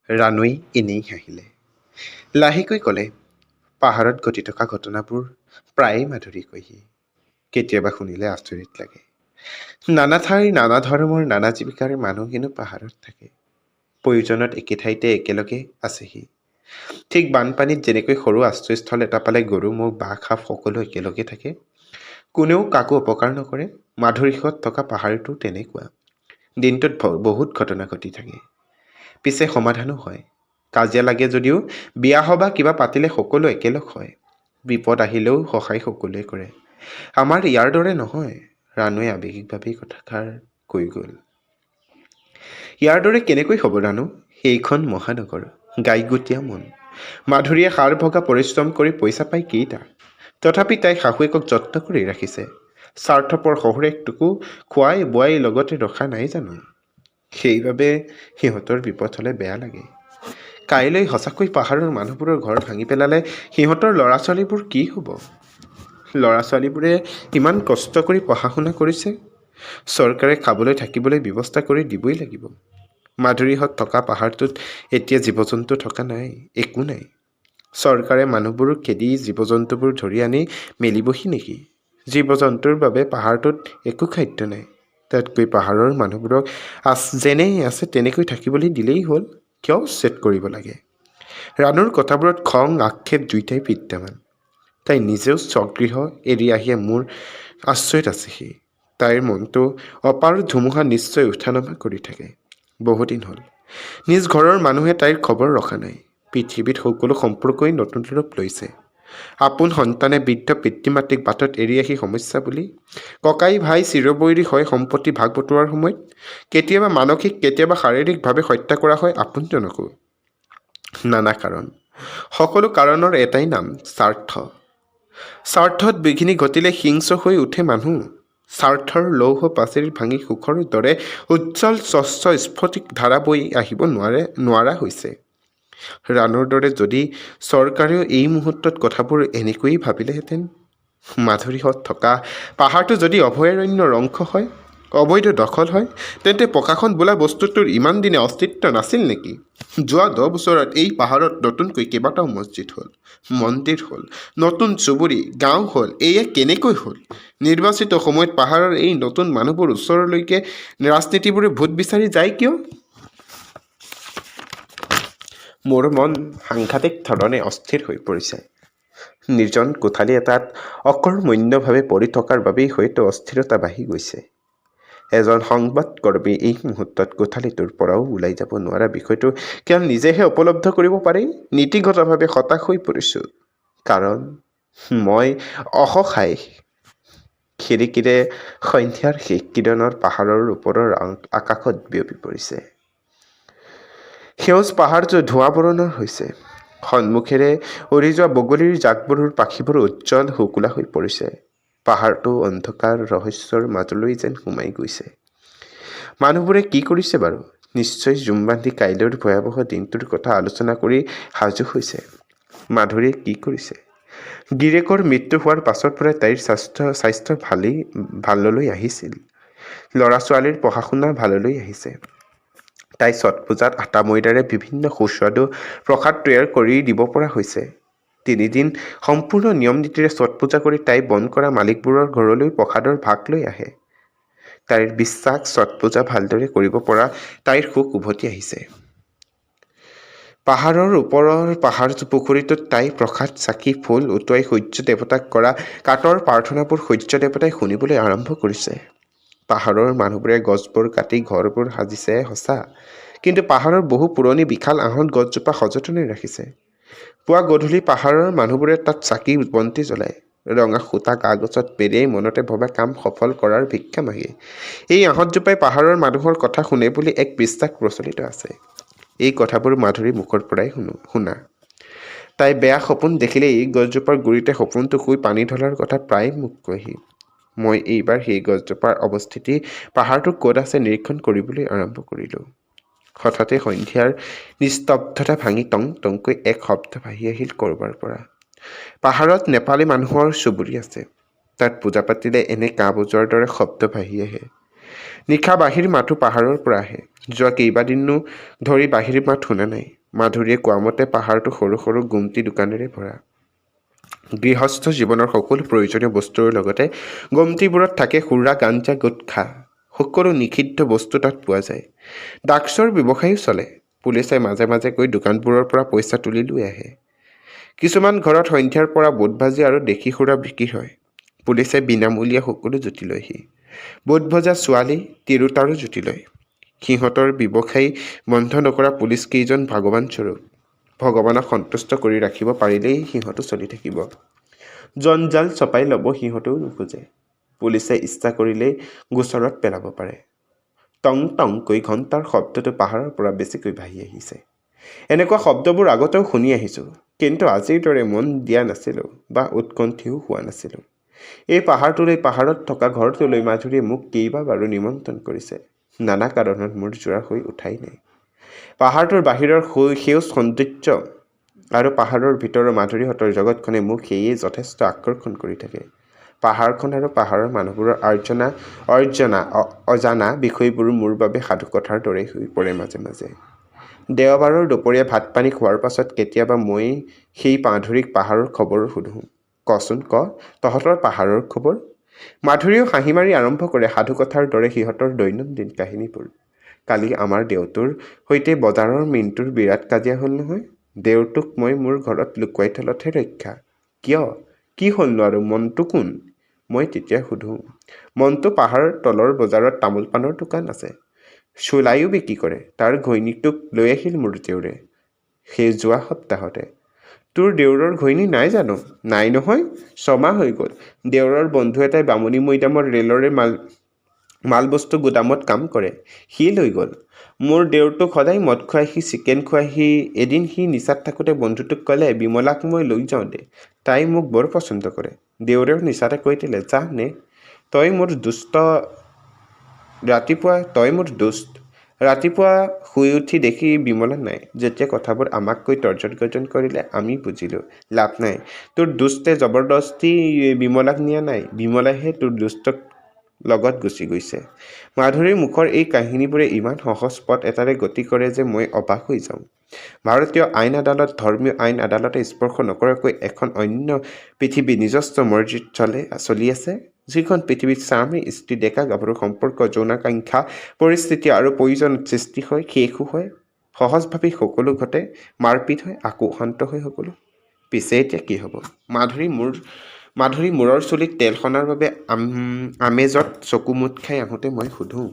ৰাণুৱে এনেই হাঁহিলে। লাহেকৈ ক'লে, পাহাৰত ঘটি থকা ঘটনাবোৰ প্ৰায়ে মাধুৰী কয়হি। কেতিয়াবা শুনিলে আচৰিত লাগে। নানা ঠাইৰ নানা ধৰ্মৰ নানা জীৱিকাৰ মানুহ হেনো পাহাৰত থাকে। প্ৰয়োজনত একে ঠাইতে একেলগে আছেহি। ঠিক বানপানীত যেনেকৈ সৰু আশ্ৰয়স্থল এটা পালে গৰু ম'হ বাঘ সাপ সকলো একেলগে থাকে, কোনেও কাকো অপকাৰ নকৰে, মাধুৰীহঁত থকা পাহাৰটো তেনেকুৱা। দিনটোত বহুত ঘটনা ঘটি থাকে। পিছে সমাধানো হয়। কাজিয়া লাগে যদিও বিয়া সবাহ কিবা পাতিলে সকলো একেলগ হয়। বিপদ আহিলেও সহায় সকলোৱে কৰে। আমাৰ ইয়াৰ দৰে নহয়। ৰাণুৱে আৱেগিকভাৱেই কথাষাৰ কৈ গ'ল। ইয়াৰ দৰে কেনেকৈ হ'ব ৰাণু? সেইখন মহানগৰ, গাইগুটীয়া মন। মাধুৰীয়ে সাৰ ভগা পৰিশ্ৰম কৰি পইচা পায় কেইটা? তথাপি তাই শাহুৱেকক যত্ন কৰি ৰাখিছে। স্বাৰ্থপৰ শহুৰেকটোকো খোৱাই বোৱাই লগতে ৰখা নাই জানো? সেইবাবে সিহঁতৰ বিপদ হ'লে বেয়া লাগে। কাইলৈ সঁচাকৈ পাহাৰৰ মানুহবোৰৰ ঘৰ ভাঙি পেলালে সিহঁতৰ ল'ৰা ছোৱালীবোৰ কি হ'ব? ল'ৰা ছোৱালীবোৰে ইমান কষ্ট কৰি পঢ়া শুনা কৰিছে। চৰকাৰে খাবলৈ থাকিবলৈ ব্যৱস্থা কৰি দিবই লাগিব। মাধুৰীহঁত থকা পাহাৰটোত এতিয়া জীৱ জন্তু থকা নাই, একো নাই। চৰকাৰে মানুহবোৰক খেদি জীৱ জন্তুবোৰ ধৰি আনি মেলিবহি নেকি? জীৱ জন্তুৰ বাবে পাহাৰটোত একো খাদ্য নাই। তাতকৈ পাহাৰৰ মানুহবোৰক যেনে আছে তেনেকৈ থাকিবলৈ দিলেই হ'ল। কিয় উচ্ছেদ কৰিব লাগে? ৰাণুৰ কথাবোৰত খং আক্ষেপ দুয়োটাই বিদ্যমান। তাই নিজেও স্বগৃহ এৰি আহিয়ে মোৰ আশ্ৰয়ত আছেহি। তাইৰ মনটো অপাৰ ধুমুহা নিশ্চয় উঠা নমা কৰি থাকে। বহুদিন হ'ল নিজ ঘৰৰ মানুহে তাইৰ খবৰ ৰখা নাই। পৃথিৱীত সকলো সম্পৰ্কই নতুন ৰূপ লৈছে। আপোন সন্তানে বৃদ্ধ পিতৃ মাতৃক বাটত এৰি আহি সমস্যা বুলি, ককাই ভাই চিৰবৈৰী হয় সম্পত্তি ভাগ বটোৱাৰ সময়ত, কেতিয়াবা মানসিক কেতিয়াবা শাৰীৰিকভাৱে হত্যা কৰা হয় আপোনজনকো। নানা কাৰণ। সকলো কাৰণৰ এটাই নাম, স্বাৰ্থ। স্বাৰ্থত বিঘিনি ঘটিলে হিংস্ৰ হৈ উঠে মানুহ। স্বাৰ্থৰ লৌহ পাচিৰি ভাঙি সুখৰ দৰে উজ্জ্বল স্বচ্ছ স্ফটিক ধাৰা বৈ আহিব নোৱাৰা হৈছে। ৰাণুৰ দৰে যদি চৰকাৰেও এই মুহূৰ্তত কথাবোৰ এনেকৈয়ে ভাবিলেহেঁতেন, মাধুৰীহঁত থকা পাহাৰটো যদি অভয়াৰণ্যৰ অংশ হয়, অবৈধ দখল হয়, তেন্তে প্ৰশাসন বোলা বস্তুটোৰ ইমান দিনে অস্তিত্ব নাছিল নেকি? যোৱা 10 বছৰত এই পাহাৰত নতুনকৈ কেইবাটাও মছজিদ হ'ল, মন্দিৰ হ'ল, নতুন চুবুৰী, গাঁও হ'ল। এয়া কেনেকৈ হ'ল? নিৰ্বাচিত সময়ত পাহাৰৰ এই নতুন মানুহবোৰ ওচৰলৈকে ৰাজনীতিবোৰে ভোট বিচাৰি যায় কিয়? মোৰ মন সাংঘাতিক ধৰণে অস্থিৰ হৈ পৰিছে। নিৰ্জন কোঠালি এটাত অকৰ্মণ্যভাৱে পৰি থকাৰ বাবেই হয়তো অস্থিৰতা বাঢ়ি গৈছে। এজন সংবাদকৰ্মী এই মুহূৰ্তত কোঠালিটোৰ পৰাও ওলাই যাব নোৱাৰা বিষয়টো কেৱল নিজেহে উপলব্ধ কৰিব পাৰে। নীতিগতভাৱে হতাশ হৈ পৰিছোঁ। কাৰণ মই অসহায়। খিৰিকীৰে সন্ধিয়াৰ শেষ কিৰণৰ পাহাৰৰ ওপৰৰ আকাশত বিয়পি পৰিছে। সেউজ পাহাৰটো ধোঁৱা বৰণৰ হৈছে। সন্মুখেৰে উৰি যোৱা বগলীৰ জাকবোৰৰ পাখিবোৰ উজ্জ্বল শুকুলা হৈ পৰিছে। পাহাৰটো অন্ধকাৰ ৰহস্যৰ মাজলৈ যেন সোমাই গৈছে। মানুহবোৰে কি কৰিছে বাৰু? নিশ্চয় জুম বান্ধি কাইলৈৰ ভয়াৱহ দিনটোৰ কথা আলোচনা কৰি সাজু হৈছে। মাধুৰীয়ে কি কৰিছে? গিৰিয়েকৰ মৃত্যু হোৱাৰ পাছৰ পৰাই তাইৰ স্বাস্থ্য ভাললৈ আহিছিল। ল'ৰা ছোৱালীৰ পঢ়া শুনা ভাললৈ আহিছে। তাই ছট পূজাত আটা ময়দাৰে বিভিন্ন সুস্বাদু প্ৰসাদ তৈয়াৰ কৰি দিব পৰা হৈছে। 3 দিন সম্পূৰ্ণ নিয়ম নীতিৰে ছট পূজা কৰি তাই বন কৰা মালিকবোৰৰ ঘৰলৈ প্ৰসাদৰ ভাগ লৈ আহে। তাইৰ বিশ্বাস ছট পূজা ভালদৰে কৰিব পৰা তাইৰ সুখ উভতি আহিছে। পাহাৰৰ ওপৰৰ পাহাৰ পুখুৰীটোত তাই প্ৰসাদ চাকি ফুল উটুৱাই সূৰ্য দেৱতাক কৰা কাটৰ প্ৰাৰ্থনাবোৰ সূৰ্য দেৱতাই শুনিবলৈ আৰম্ভ কৰিছে। পাহাৰৰ মানুহবোৰে গছবোৰ কাটি ঘৰবোৰ সাজিছে সঁচা, কিন্তু পাহাৰৰ বহু পুৰণি বিশাল আহত গছজোপা সযতনে ৰাখিছে। পুৱা গধূলি পাহাৰৰ মানুহবোৰে তাত চাকি বন্তি জ্বলায়। ৰঙা সূতা কাগজত পেৰিয়াই মনতে ভবা কাম সফল কৰাৰ ভিক্ষা মাগে। এই আহঁতজোপাই পাহাৰৰ মানুহৰ কথা শুনে বুলি এক বিশ্বাস প্ৰচলিত আছে। এই কথাবোৰ মাধুৰীৰ মুখৰ পৰাই শুনা। তাই বেয়া সপোন দেখিলে এই গছজোপাৰ গুৰিতে সপোনটো শুই পানী ঢলাৰ কথা প্ৰায় মোক কয়হি। মই এইবাৰ সেই গছজোপাৰ অৱস্থিতি, পাহাৰটো ক'ত আছে নিৰীক্ষণ কৰিবলৈ আৰম্ভ কৰিলোঁ। হঠাতে সন্ধিয়াৰ নিস্তব্ধতা ভাঙি টং টংকৈ এক শব্দ ভাহি আহিল ক'ৰবাৰ পৰা। পাহাৰত নেপালী মানুহৰ চুবুৰী আছে। তাত পূজা পাতিলে এনে কাঁ বজোৱাৰ দৰে শব্দ ভাহি আহে। নিশা বাঁহীৰ মাতো পাহাৰৰ পৰা আহে। যোৱা কেইবাদিনো ধৰি বাঁহীৰ মাত শুনা নাই। মাধুৰীয়ে কোৱা মতে পাহাৰটো সৰু সৰু গুমটি দোকানেৰে ভৰা। গৃহস্থ জীৱনৰ সকলো প্ৰয়োজনীয় বস্তুৰ লগতে গুমটিবোৰত থাকে সুৰা, গাঞ্জা, গুটখা। সকলো নিষিদ্ধ বস্তু তাত পোৱা যায়। ড্ৰাগছৰ ব্যৱসায়ো চলে। পুলিচে মাজে মাজে গৈ দোকানবোৰৰ পৰা পইচা তুলি লৈ আহে। কিছুমান ঘৰত সন্ধিয়াৰ পৰা বুটভাজি আৰু দেশী সুৰা বিক্ৰী হয়। পুলিচে বিনামূলীয়া সকলো জুতি লয়হি। বুট ভজা ছোৱালী তিৰোতাৰো জুতি লয়। সিহঁতৰ ব্যৱসায়ী বন্ধ নকৰা পুলিচ কেইজন ভগৱান স্বৰূপ। ভগৱানক সন্তুষ্ট কৰি ৰাখিব পাৰিলেই সিহঁতো চলি থাকিব। জঞ্জাল চপাই ল'ব সিহঁতেও নোখোজে। পুলিচে ইচ্ছা কৰিলেই গোচৰত পেলাব পাৰে। টং টংকৈ ঘণ্টাৰ শব্দটো পাহাৰৰ পৰা বেছিকৈ ভাহি আহিছে। এনেকুৱা শব্দবোৰ আগতেও শুনি আহিছোঁ, কিন্তু আজিৰ দৰে মন দিয়া নাছিলোঁ বা উৎকণ্ঠিও হোৱা নাছিলোঁ। এই পাহাৰটোলৈ, পাহাৰত থকা ঘৰটোলৈ মাধুৰীয়ে মোক কেইবাবাৰো নিমন্ত্ৰণ কৰিছে। নানা কাৰণত মোৰ যোৰা হৈ উঠাই নাই। পাহাৰটোৰ বাহিৰৰ সেউজ সৌন্দৰ্য আৰু পাহাৰৰ ভিতৰৰ মাধুৰীহঁতৰ জগতখনে মোক সেয়ে যথেষ্ট আকৰ্ষণ কৰি থাকে। পাহাৰখন আৰু পাহাৰৰ মানুহবোৰৰ অজানা বিষয়বোৰ মোৰ বাবে সাধুকথাৰ দৰেই হৈ পৰে মাজে মাজে। দেওবাৰৰ দুপৰীয়া ভাত পানী খোৱাৰ পাছত কেতিয়াবা মই সেই মাধুৰীক পাহাৰৰ খবৰ সোধোঁ। কচোন ক, তহঁতৰ পাহাৰৰ খবৰ? মাধুৰীয়েও হাঁহি মাৰি আৰম্ভ কৰে সাধুকথাৰ দৰে সিহঁতৰ দৈনন্দিন কাহিনীবোৰ। কালি আমাৰ দেউটোৰ সৈতে বজাৰৰ মিণ্টুৰ বিৰাট কাজিয়া হ'ল নহয়। দেউটোক মই মোৰ ঘৰত লুকুৱাই থলতহে ৰক্ষা। কিয়? কি হ'লনো আৰু? মণ্টু কোন? মই তেতিয়া সোধোঁ। মণ্টু পাহাৰৰ তলৰ বজাৰত তামোল পাণৰ দোকান আছে। চোলাইও বিক্ৰী কৰে। তাৰ ঘৈণীটোক লৈ আহিল মোৰ দেউৰে সেই যোৱা সপ্তাহতে। তোৰ দেউৰৰ ঘৈণী নাই জানো? নাই নহয়, 6 মাহ হৈ গ'ল। দেউৰৰ বন্ধু এটাই বামুণী মৈদামৰ ৰেলৰে মালবস্তু গুদামত কাম কৰে। সি লৈ গ'ল। মোৰ দেউৰটোক সদায় মদ খুৱাইহি, চিকেন খুৱাইহি। এদিন সি নিচাত থাকোঁতে বন্ধুটোক ক'লে, বিমলাক মই লৈ যাওঁ দে, তাই মোক বৰ পচন্দ কৰে। দেউৰেও নিচাতে কৈ দিলে, যা নে, তই মোৰ দুষ্ট। ৰাতিপুৱা শুই উঠি দেখি বিমলা নাই। যেতিয়া কথাবোৰ আমাক কৈ তৰ্জন গৰ্জন কৰিলে, আমি বুজিলোঁ লাভ নাই। তোৰ দুষ্টে জবৰদস্তি বিমলাক নিয়া নাই, বিমলাইহে তোৰ দুষ্টক লগত গুচি গৈছে। মাধুৰীৰ মুখৰ এই কাহিনীবোৰে ইমান সহজ পথ এটাৰে গতি কৰে যে মই অবাক হৈ যাওঁ। ভাৰতীয় আইন আদালত, ধৰ্মীয় আইন আদালতে স্পৰ্শ নকৰাকৈ এখন অন্য পৃথিৱী নিজস্ব মৰ্জিত চলি আছে। যিখন পৃথিৱীত স্বামী স্ত্ৰী, ডেকা গাভৰু সম্পৰ্ক, যৌনাকাংক্ষা, পৰিস্থিতি আৰু প্ৰয়োজনত সৃষ্টি হয়, শেষো হয়, সহজভাৱেই সকলো ঘটে, মাৰপিট হয়, আকৌ শান্ত হয় সকলো। পিছে এতিয়া কি হ'ব? মাধুৰী মূৰৰ চুলিত তেল সনাৰ বাবে আমেজত চকু মুদ খাই আহোঁতে মই সোধোঁ।